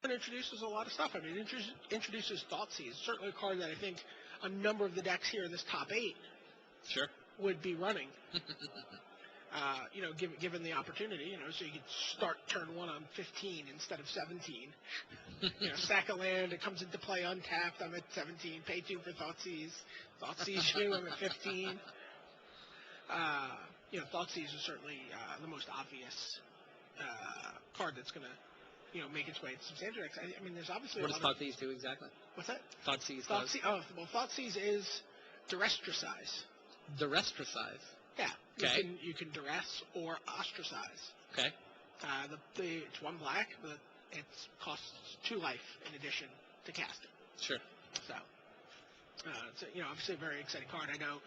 It introduces a lot of stuff. I mean, it introduces Thoughtseize, certainly a card that I think a number of the decks here in this top 8 Sure. would be running. Given the opportunity, so you could start turn 1 on 15 instead of 17. Sack a land, it comes into play untapped. I'm at 17. Pay 2 for Thoughtseize. Thoughtseizes you. I'm at 15. Thoughtseize is certainly the most obvious card that's going to, make its way into some standard decks. I mean, there's obviously what does Thoughtseize do exactly? What's that? Thoughtseize. Thoughtseize is Duress-trasize. Duress-trasize. Yeah. Okay. You can duress or ostracize. Okay. It's 1 black, but it costs 2 life in addition to cast it. Sure. So, it's obviously a very exciting card. I know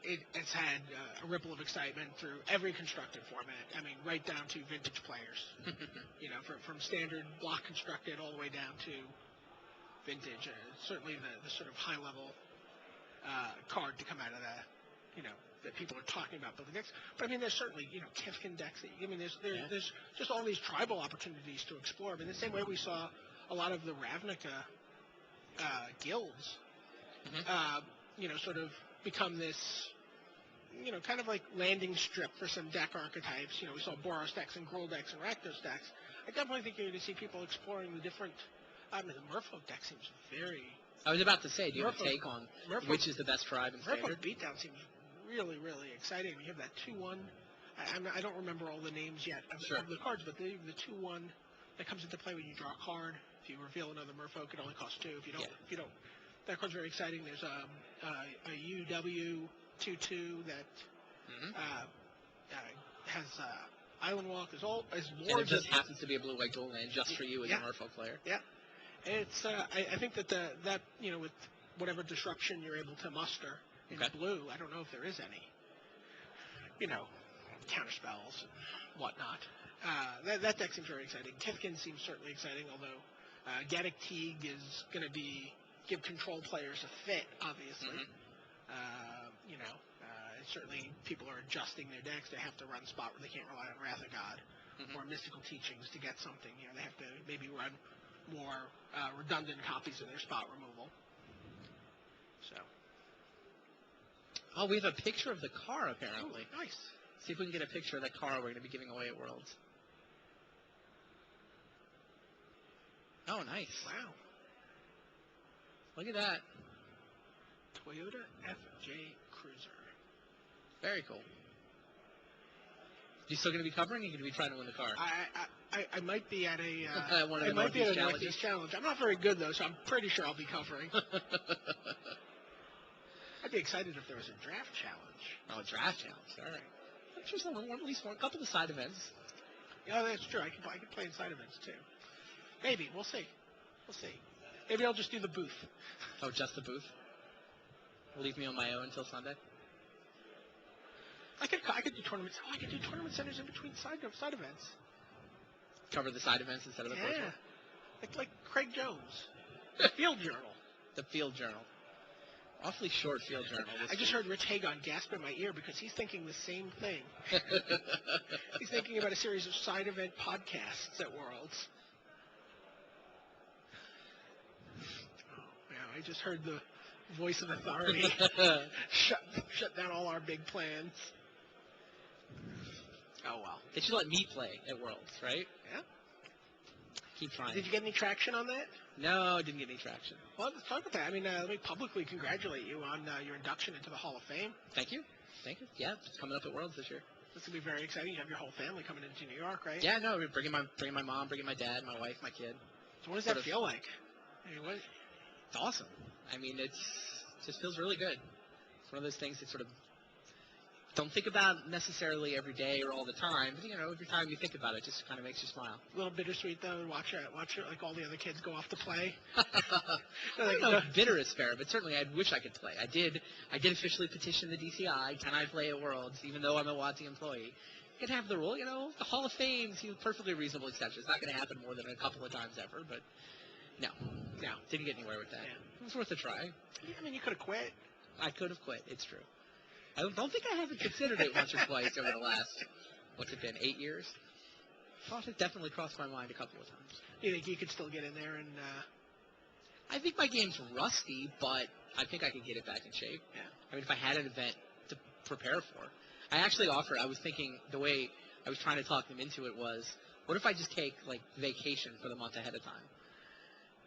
it's had a ripple of excitement through every constructed format. I mean, right down to vintage players. From standard block constructed all the way down to vintage. Certainly the sort of high level card to come out of that. That people are talking about building decks. But I mean, there's certainly, Tifkin decks. There's just all these tribal opportunities to explore. I mean, the same way we saw a lot of the Ravnica guilds, sort of become this, kind of like landing strip for some deck archetypes. We saw Boros decks and Gruul decks and Rakdos decks. I definitely think you're going to see people exploring the different. I mean, the Merfolk deck seems very. I was about to say, do you have a take on which is the best tribe in standard? Merfolk Beatdown seems really, really exciting. You have that 2/1. I don't remember all the names yet of the cards, but the 2/1 that comes into play when you draw a card. If you reveal another Merfolk, it only costs 2. If you don't, that card's very exciting. There's a UW 2/2 that has Island Walk. There's all as more. And it just happens to be a blue-white dual land just for you as a Merfolk player. Yeah. It's I think that with whatever disruption you're able to muster in blue, I don't know if there is any, counterspells and whatnot. That deck seems very exciting. Tifkin seems certainly exciting, although Gaddock Teague is going to give control players a fit, obviously. Certainly people are adjusting their decks. They have to run spot where they can't rely on Wrath of God or Mystical Teachings to get something. They have to maybe run more redundant copies of their spot removal. So. Oh, we have a picture of the car, apparently. Ooh, nice. See if we can get a picture of that car we're going to be giving away at Worlds. Oh, nice. Wow. Look at that. Toyota FJ Cruiser. Very cool. You still going to be covering, or are you going to be trying to win the car? I might be at a Northeast Challenge. I'm not very good, though, so I'm pretty sure I'll be covering. I'd be excited if there was a draft challenge. Oh, a draft challenge. All right. I'm sure at least one couple of side events. Yeah, that's true. I can play in side events, too. Maybe. We'll see. Maybe I'll just do the booth. Oh, just the booth? Leave me on my own until Sunday? I could do tournaments. Oh, I could do tournament centers in between side events. Cover the side events instead of the first one? Like Craig Jones. The Field Journal. The Field Journal. Awfully short Field Journal. I just heard Rich Hagon gasp in my ear because he's thinking the same thing. He's thinking about a series of side event podcasts at Worlds. Oh, yeah, I just heard the voice of authority shut down all our big plans. Oh, well. They should let me play at Worlds, right? Yeah. Keep trying. Did you get any traction on that? No, I didn't get any traction. Well, let's talk about that. I mean, let me publicly congratulate you on your induction into the Hall of Fame. Thank you. Yeah, it's coming up at Worlds this year. This will be very exciting. You have your whole family coming into New York, right? Yeah, no, we're bringing my mom, bringing my dad, my wife, my kid. So what does that feel like? I mean, It's awesome. I mean, it just feels really good. It's one of those things that sort of don't think about necessarily every day or all the time, but every time you think about it, it just kind of makes you smile. A little bittersweet though. Watch it like all the other kids go off to play. I don't know if bitter is fair, but certainly I wish I could play. I did officially petition the DCI. Can I play at Worlds, even though I'm a WotC employee? You can have the rule, the Hall of Fame seems perfectly reasonable exception. It's not going to happen more than a couple of times ever, but no, didn't get anywhere with that. Yeah. It was worth a try. Yeah, I mean, you could have quit. I could have quit. It's true. I don't think I haven't considered it once or twice over the last, what's it been, 8 years? Thought it definitely crossed my mind a couple of times. Do you think you could still get in there and? I think my game's rusty, but I think I could get it back in shape. Yeah. I mean, if I had an event to prepare for. I actually offered, I was thinking, the way I was trying to talk them into it was, what if I just take, like, vacation for the month ahead of time?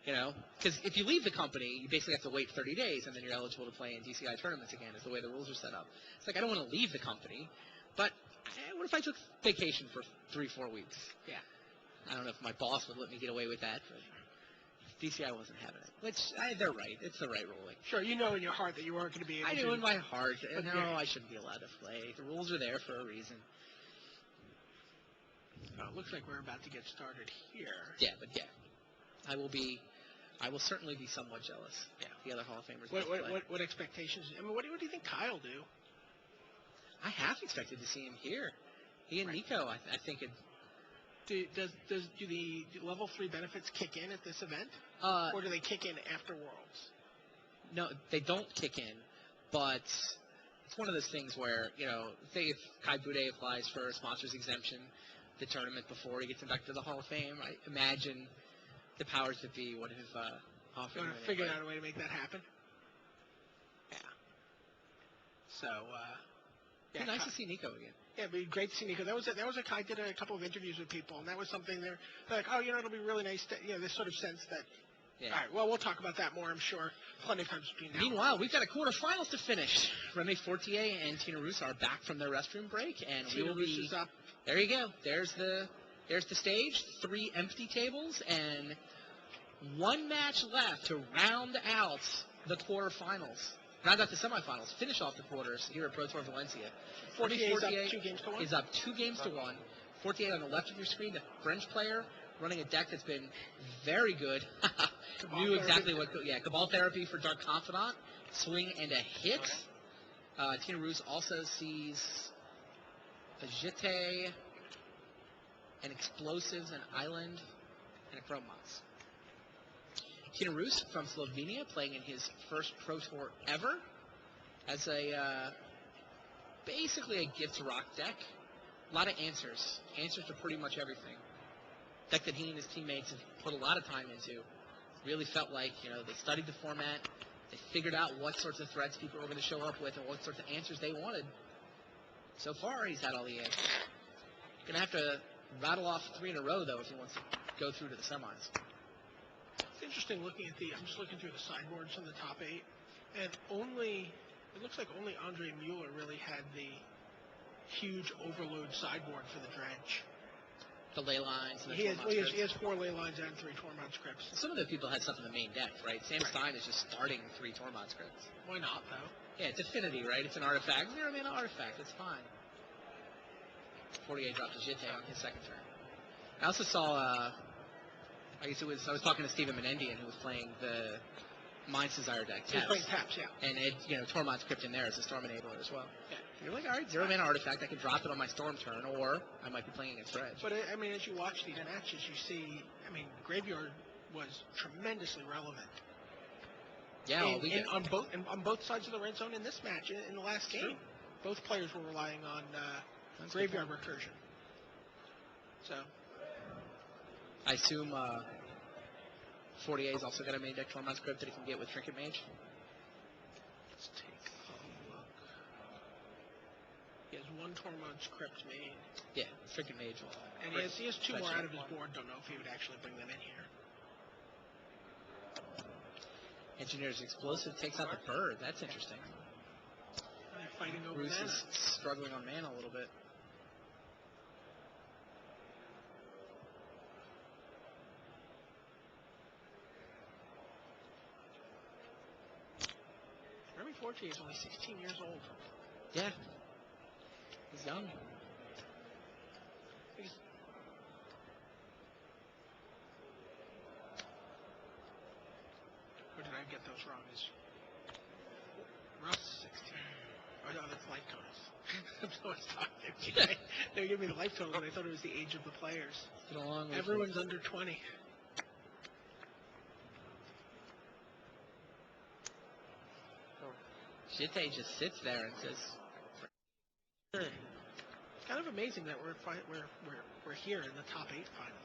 You know? Because if you leave the company, you basically have to wait 30 days, and then you're eligible to play in DCI tournaments again, is the way the rules are set up. It's like, I don't want to leave the company, but what if I took vacation for 3-4 weeks? Yeah. I don't know if my boss would let me get away with that, but DCI wasn't having it. Which, they're right. It's the right ruling. Sure, you know in your heart that you weren't going to be able to. I knew in my heart, But no, yeah. I shouldn't be allowed to play. The rules are there for a reason. It looks like we're about to get started here. Yeah, but yeah. I will certainly be somewhat jealous. Yeah, the other Hall of Famers. What expectations? I mean, what do you think Kyle do? I half expected to see him here. He and Nico, I think it. Do the level 3 benefits kick in at this event, or do they kick in after Worlds? No, they don't kick in, but it's one of those things where, you know, say if Kai Bude applies for a sponsor's exemption, the tournament before he gets inducted to the Hall of Fame, I imagine the powers that be would have offered him. Figured out a way to make that happen. Yeah. So. It'd be nice to see Nico again. Yeah, it'd be great to see Nico. That was a Kai did a couple of interviews with people, and that was something they're like, oh, you know, it'll be really nice to, you know, this sort of sense that. Yeah. All right, well, we'll talk about that more, I'm sure, plenty of times between now. Meanwhile, we've got a quarterfinals to finish. Remy Fortier and Tina Roos are back from their restroom break, and we will be. Up. There you go. There's the stage. 3 empty tables, and 1 match left to round out the quarterfinals. Round out the semifinals. Finish off the quarters here at Pro Tour Valencia. Fortier is up 2 games to 1. Is up 2 games to 1. Fortier on the left of your screen, the French player, running a deck that's been very good. Knew exactly what. Yeah, Cabal Therapy for Dark Confidant, swing and a hit. Tina Roos also sees a Jete, an Explosives, an Island, and a Chrome Mox. Tina Roos from Slovenia, playing in his first Pro Tour ever, as a basically a Give to Rock deck. A lot of answers to pretty much everything. Deck that he and his teammates have put a lot of time into. Really felt like, you know, they studied the format, they figured out what sorts of threats people were going to show up with and what sorts of answers they wanted. So far, he's had all the answers. Going to have to rattle off 3 in a row, though, if he wants to go through to the semis. It's interesting looking at I'm just looking through the sideboards on the top 8, and it looks like only Andre Mueller really had the huge overload sideboard for the dredge. The ley lines and the he has 4 ley lines and 3 Tormod scripts. Some of the people had stuff in the main deck, right? Sam Stein is just starting 3 Tormod scripts. Why not, though? Yeah, it's affinity, right? It's an artifact. 0 mana artifact. It's fine. 48 dropped a Jete on his second turn. I also saw, I was talking to Steven Menendian, who was playing the Mind's Desire deck. He's playing taps, yeah. And it, you know, Tormod script in there as a Storm Enabler as well. Yeah. You're like, all right, 0 mana artifact. I can drop it on my Storm turn, or I might be playing against Dredge. But, I mean, as you watch these matches, you see, I mean, Graveyard was tremendously relevant. Yeah, on both sides of the red zone in this match, in the last game. True. Both players were relying on Graveyard recursion. So. I assume 48's also got a main deck Tormod script that he can get with Trinket Mage. Let's take a look. He has 1 Tormod script main. Yeah, Trinket Mage. And he has 2 more out of his board. Don't know if he would actually bring them in here. Engineer's Explosive takes out the bird. That's interesting. They're fighting over Bruce mana. is struggling on mana a little bit. Remy Fortier is only 16 years old. Yeah. He's young. Or did I get those wrong? Russ 16. Oh, no, that's life totals. I'm so talking. They were giving me the life totals, and I thought it was the age of the players. Everyone's under 20. Jete just sits there and says, Kind kind of amazing that we're here in the top 8 finally.